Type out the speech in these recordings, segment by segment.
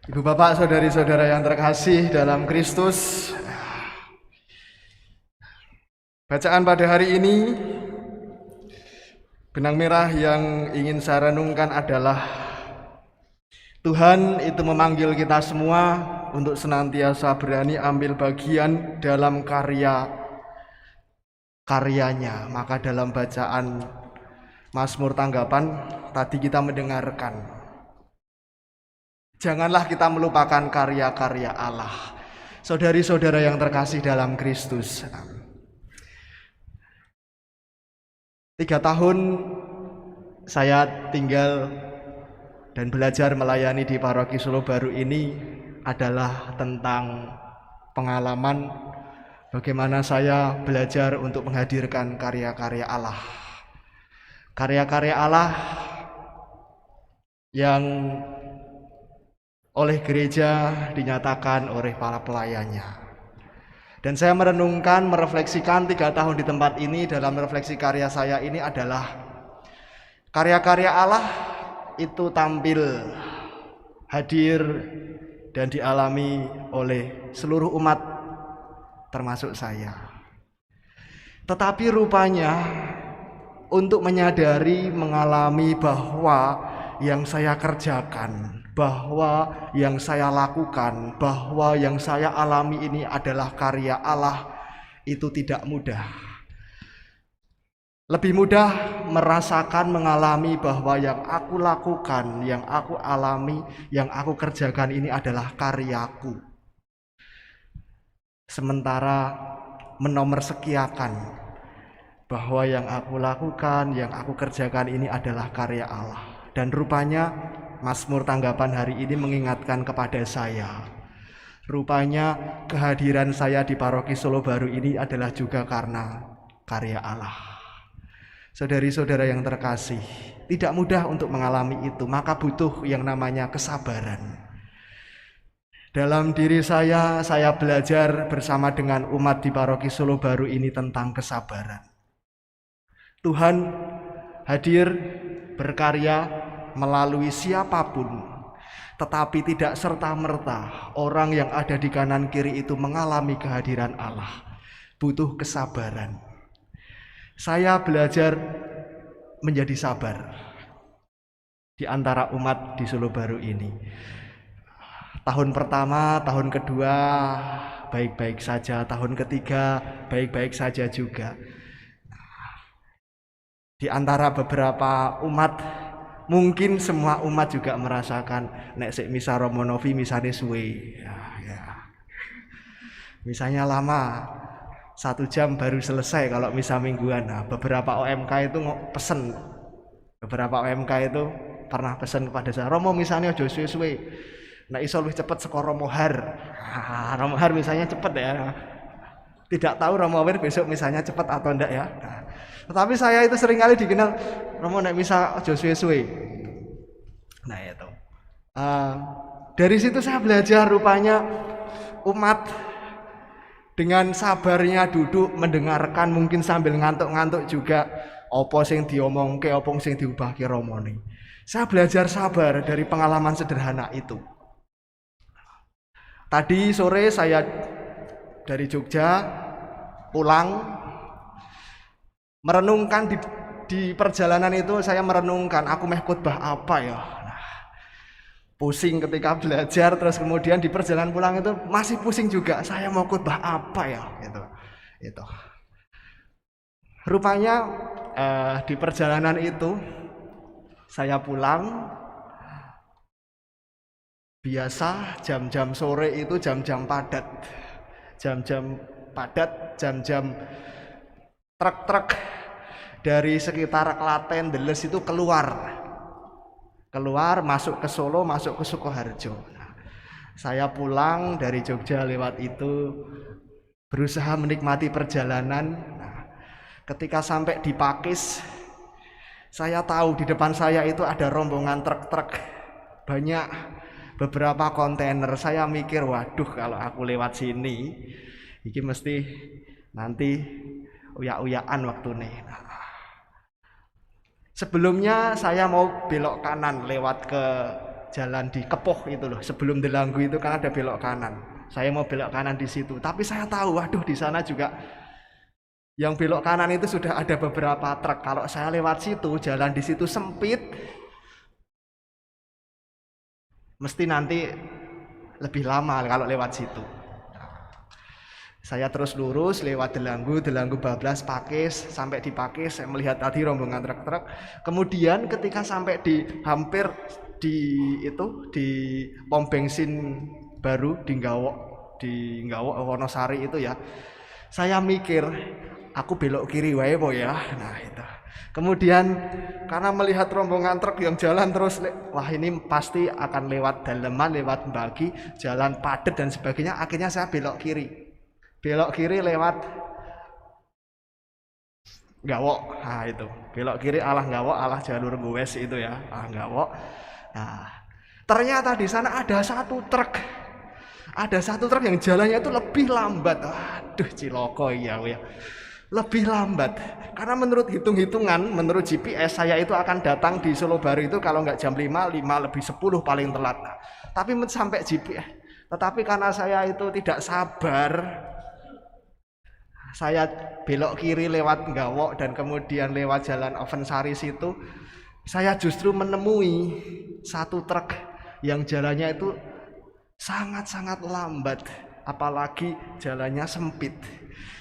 Ibu bapak, saudari-saudara yang terkasih dalam Kristus, bacaan pada hari ini, benang merah yang ingin saya renungkan adalah Tuhan itu memanggil kita semua untuk senantiasa berani ambil bagian dalam karyanya. Maka dalam bacaan Mazmur tanggapan tadi kita mendengarkan, janganlah kita melupakan karya-karya Allah. Saudari-saudara yang terkasih dalam Kristus, 3 tahun saya tinggal dan belajar melayani di Paroki Solo Baru ini adalah tentang pengalaman bagaimana saya belajar untuk menghadirkan karya-karya Allah. Karya-karya Allah yang oleh gereja dinyatakan oleh para pelayannya. Dan saya merenungkan, merefleksikan 3 tahun di tempat ini. Dalam refleksi karya saya ini adalah karya-karya Allah itu tampil, hadir, dan dialami oleh seluruh umat termasuk saya. Tetapi rupanya untuk menyadari, mengalami bahwa yang saya kerjakan, bahwa yang saya lakukan, bahwa yang saya alami ini adalah karya Allah, itu tidak mudah. Lebih mudah merasakan, mengalami bahwa yang aku lakukan, yang aku alami, yang aku kerjakan ini adalah karyaku. Sementara menomorskiakan bahwa yang aku lakukan, yang aku kerjakan ini adalah karya Allah. Dan rupanya Mazmur tanggapan hari ini mengingatkan kepada saya, rupanya kehadiran saya di Paroki Solo Baru ini adalah juga karena karya Allah. Saudari-saudara yang terkasih, tidak mudah untuk mengalami itu, maka butuh yang namanya kesabaran. Dalam diri saya belajar bersama dengan umat di Paroki Solo Baru ini tentang kesabaran. Tuhan hadir berkarya melalui siapapun, tetapi tidak serta-merta orang yang ada di kanan kiri itu mengalami kehadiran Allah. Butuh kesabaran. Saya belajar menjadi sabar di antara umat di Solo Baru ini. Tahun pertama, tahun kedua baik-baik saja, tahun ketiga baik-baik saja juga. Di antara beberapa umat, mungkin semua umat juga merasakan nek sik misa Romo Novi misane suwe. Ya. Misalnya lama, 1 jam baru selesai kalau misa mingguan. Nah, beberapa OMK itu pesen. Beberapa OMK itu pernah pesen kepada saya, Romo misalnya ojo suwe-suwe. Nek iso luwih cepet saka Romo Har. Romo Har misalnya cepet ya. Tidak tahu Romo Har besok misalnya cepet atau enggak ya. Tetapi saya itu seringkali dikenal Romo nek misa aja suwe-suwe. Nah itu. Dari situ saya belajar rupanya umat dengan sabarnya duduk mendengarkan, mungkin sambil ngantuk-ngantuk juga apa sing diomongke, apa sing diubahke Romone. Saya belajar sabar dari pengalaman sederhana itu. Tadi sore saya dari Jogja pulang, merenungkan di perjalanan itu saya merenungkan aku meh khotbah apa ya. Nah, pusing ketika belajar, terus kemudian di perjalanan pulang itu masih pusing juga, saya mau khotbah apa ya itu. Rupanya di perjalanan itu saya pulang, biasa jam-jam sore itu jam-jam padat, jam-jam truk-truk dari sekitar Klaten, Deles itu keluar masuk ke Solo, masuk ke Sukoharjo. Nah, saya pulang dari Jogja lewat itu, berusaha menikmati perjalanan. Nah, ketika sampai di Pakis, saya tahu di depan saya itu ada rombongan truk-truk, banyak, beberapa kontainer. Saya mikir, waduh kalau aku lewat sini iki mesti nanti uyak-uyakan waktune. Nah, sebelumnya saya mau belok kanan lewat ke jalan di Kepoh itu loh, sebelum Delanggu itu kan ada belok kanan. Saya mau belok kanan di situ, tapi saya tahu, waduh di sana juga yang belok kanan itu sudah ada beberapa truk. Kalau saya lewat situ, jalan di situ sempit, mesti nanti lebih lama kalau lewat situ. Saya terus lurus lewat Delanggu bablas Pakis, sampai di Pakis saya melihat tadi rombongan truk-truk. Kemudian ketika sampai di hampir di pom bensin baru di Nggawok Wonosari itu ya, saya mikir aku belok kiri wae po ya. Nah itu. Kemudian karena melihat rombongan truk yang jalan terus, wah ini pasti akan lewat daleman, lewat Bagi, jalan padat dan sebagainya. Akhirnya saya belok kiri lewat Nggawok. Nah itu belok kiri alah Nggawok, alah jalur Gowes itu ya, Nggawok. Nah ternyata di sana ada satu truk yang jalannya itu lebih lambat. Aduh ciloko ya, lebih lambat. Karena menurut hitung-hitungan, menurut GPS saya itu akan datang di Solo Baru itu kalau nggak jam 5 lebih 10 paling telat. Nah, tapi sampai GPS. Tetapi karena saya itu tidak sabar, saya belok kiri lewat Nggawok dan kemudian lewat jalan Ovensari situ, saya justru menemui satu truk yang jalannya itu sangat-sangat lambat, apalagi jalannya sempit.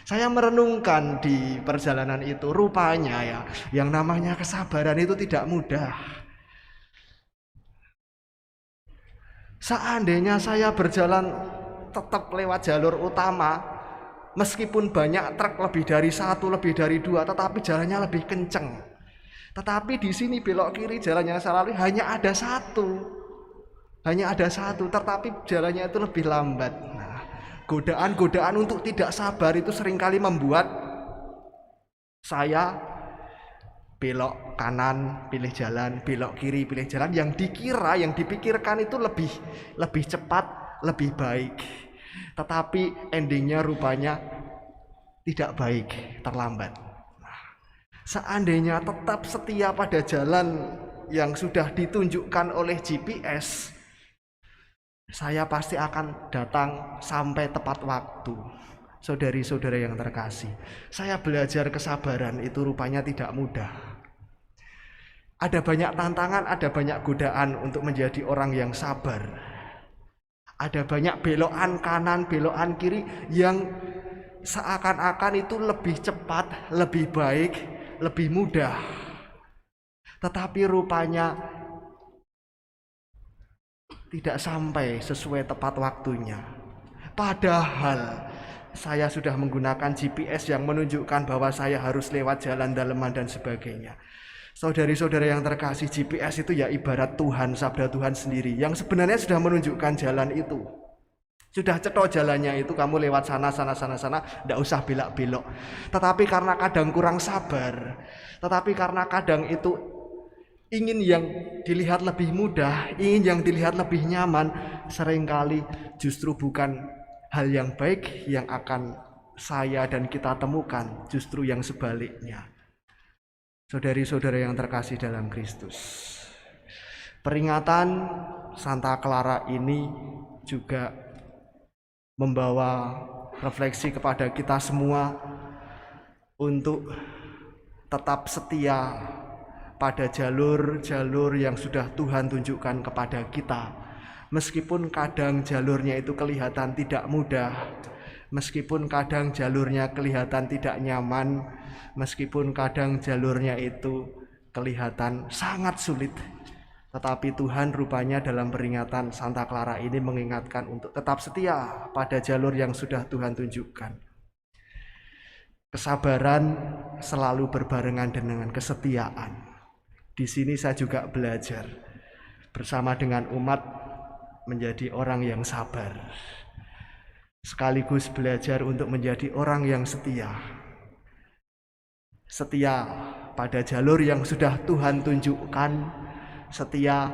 Saya merenungkan di perjalanan itu, rupanya ya, yang namanya kesabaran itu tidak mudah. Seandainya saya berjalan tetap lewat jalur utama, meskipun banyak truk lebih dari satu, lebih dari dua, tetapi jalannya lebih kenceng. Tetapi di sini belok kiri jalan yang saya lalui hanya ada satu, tetapi jalannya itu lebih lambat. Nah, godaan untuk tidak sabar itu seringkali membuat saya belok kanan pilih jalan, belok kiri pilih jalan yang dipikirkan itu lebih cepat, lebih baik. Tetapi endingnya rupanya tidak baik, terlambat. Seandainya tetap setia pada jalan yang sudah ditunjukkan oleh GPS, saya pasti akan datang sampai tepat waktu. Saudari-saudara yang terkasih, saya belajar kesabaran itu rupanya tidak mudah. Ada banyak tantangan, ada banyak godaan untuk menjadi orang yang sabar. Ada banyak belokan kanan, belokan kiri yang seakan-akan itu lebih cepat, lebih baik, lebih mudah. Tetapi rupanya tidak sampai sesuai tepat waktunya. Padahal saya sudah menggunakan GPS yang menunjukkan bahwa saya harus lewat jalan daleman dan sebagainya. Saudari-saudara yang terkasih, GPS itu ya ibarat Tuhan, sabda Tuhan sendiri yang sebenarnya sudah menunjukkan jalan itu. Sudah cetok jalannya itu, kamu lewat sana, tidak usah belok-belok. Tetapi karena kadang kurang sabar, tetapi karena kadang itu ingin yang dilihat lebih mudah, ingin yang dilihat lebih nyaman, seringkali justru bukan hal yang baik yang akan saya dan kita temukan, justru yang sebaliknya. Saudari-saudara yang terkasih dalam Kristus, peringatan Santa Clara ini juga membawa refleksi kepada kita semua untuk tetap setia pada jalur-jalur yang sudah Tuhan tunjukkan kepada kita. Meskipun kadang jalurnya itu kelihatan tidak mudah, meskipun kadang jalurnya kelihatan tidak nyaman, meskipun kadang jalurnya itu kelihatan sangat sulit, tetapi Tuhan rupanya dalam peringatan Santa Clara ini mengingatkan untuk tetap setia pada jalur yang sudah Tuhan tunjukkan. Kesabaran selalu berbarengan dengan kesetiaan. Di sini saya juga belajar bersama dengan umat menjadi orang yang sabar, sekaligus belajar untuk menjadi orang yang setia. Setia pada jalur yang sudah Tuhan tunjukkan, setia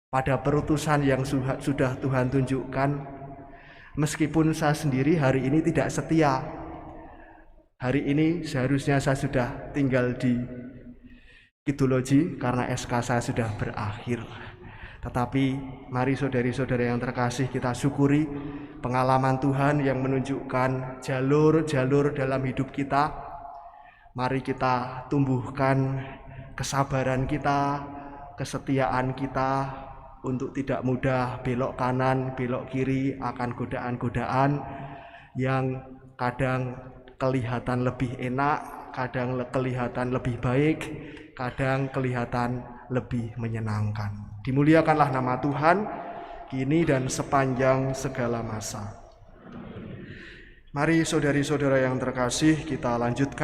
pada perutusan yang sudah Tuhan tunjukkan. Meskipun saya sendiri hari ini tidak setia, hari ini seharusnya saya sudah tinggal di Kidologi karena SK saya sudah berakhir. Tetapi mari saudari-saudara yang terkasih, kita syukuri pengalaman Tuhan yang menunjukkan jalur-jalur dalam hidup kita. Mari kita tumbuhkan kesabaran kita, kesetiaan kita untuk tidak mudah belok kanan, belok kiri akan godaan-godaan yang kadang kelihatan lebih enak, kadang kelihatan lebih baik, kadang kelihatan lebih menyenangkan. Dimuliakanlah nama Tuhan kini dan sepanjang segala masa. Mari saudari-saudara yang terkasih, kita lanjutkan